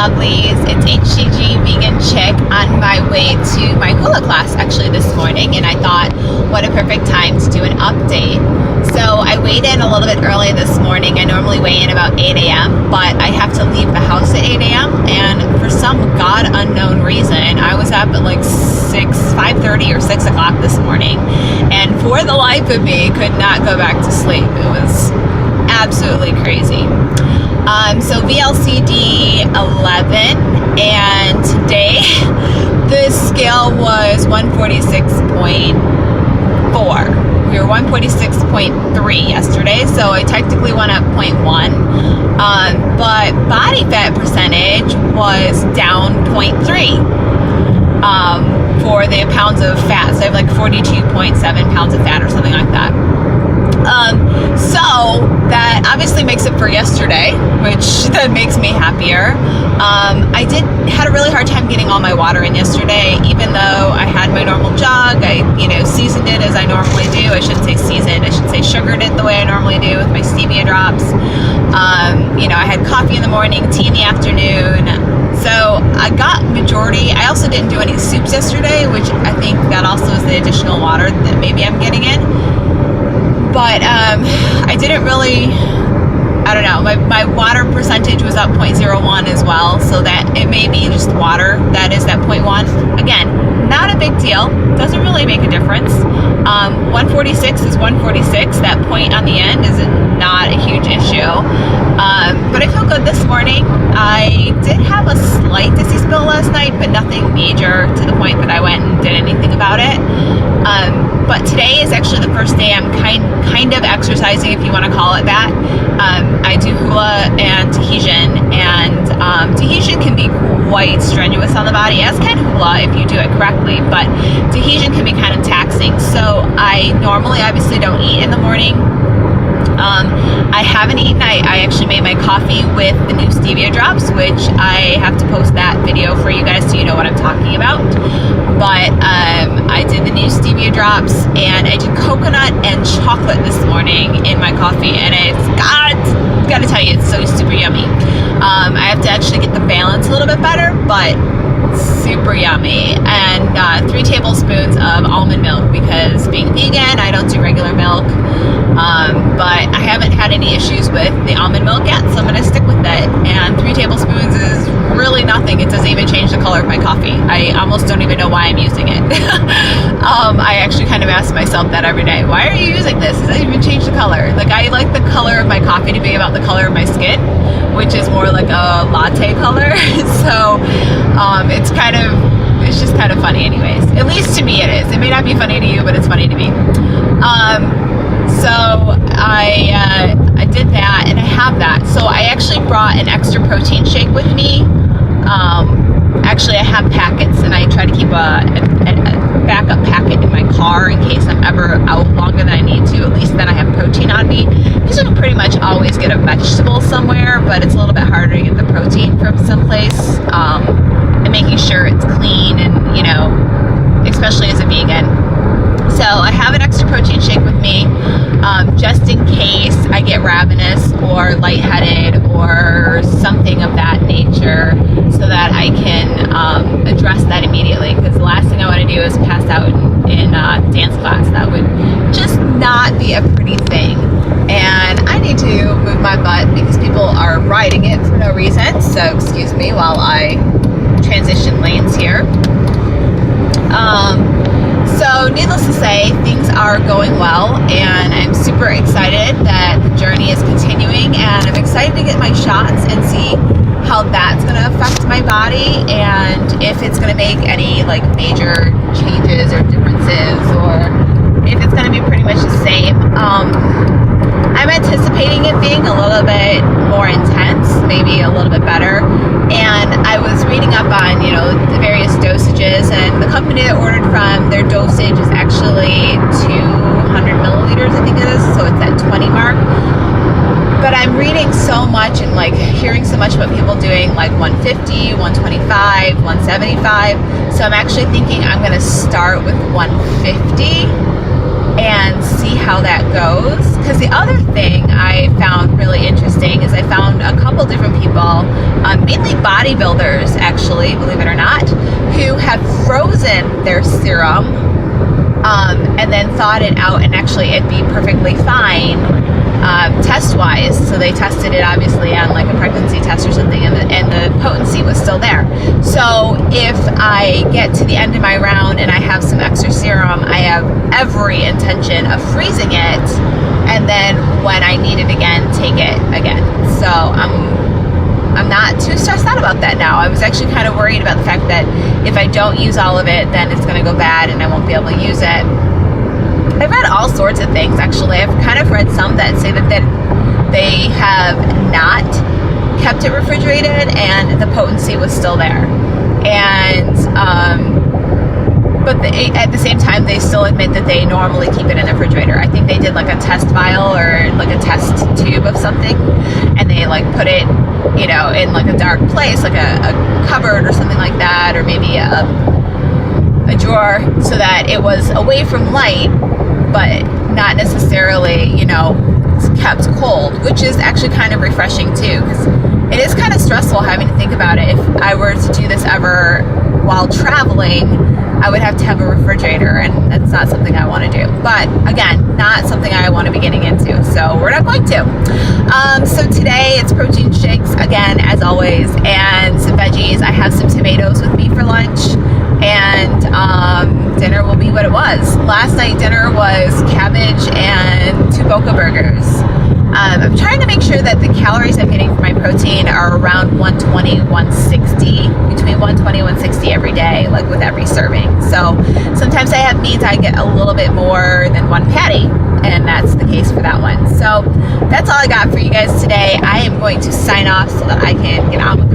lovelies, it's HCGVeganChic on my way to my HULA class actually this morning, and I thought what a perfect time to do an update. So I weighed in a little bit early this morning. I normally weigh in about 8 a.m. but I have to leave the house at 8 a.m. and for some god unknown reason I was up at like 5:30 or 6 o'clock this morning, and for the life of me could not go back to sleep. It was absolutely crazy. So VLCD11, and today the scale was 146.4. We were 146.3 yesterday, so I technically went up 0.1. But body fat percentage was down 0.3 for the pounds of fat. So I have like 42.7 pounds of fat or something like that. So that obviously makes it for yesterday, which then makes me happier. I had a really hard time getting all my water in yesterday, even though I had my normal jug. I, seasoned it as I normally do. I shouldn't say seasoned, I should say sugared it the way I normally do with my stevia drops. I had coffee in the morning, tea in the afternoon. So I got majority. I also didn't do any soups yesterday, which I think that also is the additional water that maybe I'm getting in. But I didn't really, I don't know, my water percentage was up 0.01 as well, so that it may be just water that is that 0.1. Again, not a big deal, doesn't really make a difference. 146 is 146, that point on the end is not a huge issue. But I feel good this morning. I did have a slight dizzy spell last night, but nothing major to the point that I went and did anything about it. But today is actually the first day I'm kind of exercising, if you want to call it that. I do HULA and Tahitian, and Tahitian can be quite strenuous on the body, as can HULA if you do it correctly, but Tahitian can be kind of taxing. So I normally obviously don't eat in the morning. I haven't eaten. I actually made my coffee with the new stevia drops, which I have to post that video for you guys so you know what I'm talking about. But I did the new stevia drops, and I did coconut and chocolate this morning in my coffee, and it's gotta tell you, it's so super yummy. I have to actually get the balance a little bit better, but super yummy. And 3 tablespoons of almond milk, because being vegan I don't do regular milk. But I haven't had any issues with the almond milk yet, so I'm going to stick with it. And 3 tablespoons is really nothing. It doesn't even change the color of my coffee. I almost don't even know why I'm using it. I actually kind of ask myself that every day. Why are you using this? Does it even change the color? Like, I like the color of my coffee to be about the color of my skin, which is more like a latte color. So it's just kind of funny anyways. At least to me it is. It may not be funny to you, but it's funny to me. So I did that, and I have that. So I actually brought an extra protein shake with me. Actually, I have packets, and I try to keep a backup packet in my car in case I'm ever out longer than I need to. At least then I have protein on me. You can pretty much always get a vegetable somewhere, but it's a little bit harder to get the protein from someplace. And making sure it's clean, and especially as a vegan. So I have an extra protein shake with me, just in case I get ravenous or lightheaded or something of that nature, so that I can address that immediately, because the last thing I want to do is pass out in dance class. That would just not be a pretty thing, and I need to move my butt because people are riding it for no reason. So excuse me while I transition lanes here. So needless to say, things are going well, and I'm super excited that the journey is continuing, and I'm excited to get my shots and see how that's going to affect my body, and if it's going to make any like major changes or differences, or if it's going to be pretty much the same. I'm anticipating it being a little bit more intense, maybe a little bit better. And I was reading up on, the various dosages, and the company that I ordered from, their dosage is actually 200 milliliters, I think it is. So it's that 20 mark. But I'm reading so much and like hearing so much about people doing like 150, 125, 175. So I'm actually thinking I'm going to start with 150. and see how that goes. Because the other thing I found really interesting is I found a couple different people, mainly bodybuilders actually, believe it or not, who have frozen their serum and then thawed it out, and actually it'd be perfectly fine test-wise. So they tested it obviously on like a pregnancy test or something, and the potency was still there. So if I get to the end of my round and I have some extra serum, I have every intention of freezing it, and then when I need it again, take it again. So I'm not too stressed out about that now. I was actually kind of worried about the fact that if I don't use all of it, then it's going to go bad and I won't be able to use it. I've read all sorts of things actually. I've kind of read some that say that they have not kept it refrigerated and the potency was still there. And but at the same time, they still admit that they normally keep it in the refrigerator. I think they did like a test vial or like a test tube of something, and they like put it, you know, in like a dark place, like a cupboard or something like that, or maybe a drawer, so that it was away from light, but not necessarily, you know, kept cold, which is actually kind of refreshing too, because it is kind of stressful having to think about it. If I were to do this ever while traveling, I would have to have a refrigerator, and that's not something I want to do. But again, not something I want to be getting into, so we're not going to. So today it's protein shakes again, as always, and some veggies. I have some tomatoes with me for lunch, and dinner will be what it was. Last night dinner was cabbage and 2 Boca burgers. I'm trying to make sure that the calories I'm getting from my protein are around 120, 160, between 120 and 160 every day, like with every serving. So sometimes I have meats I get a little bit more than 1 patty, and that's the case for that one. So that's all I got for you guys today. I am going to sign off so that I can get on with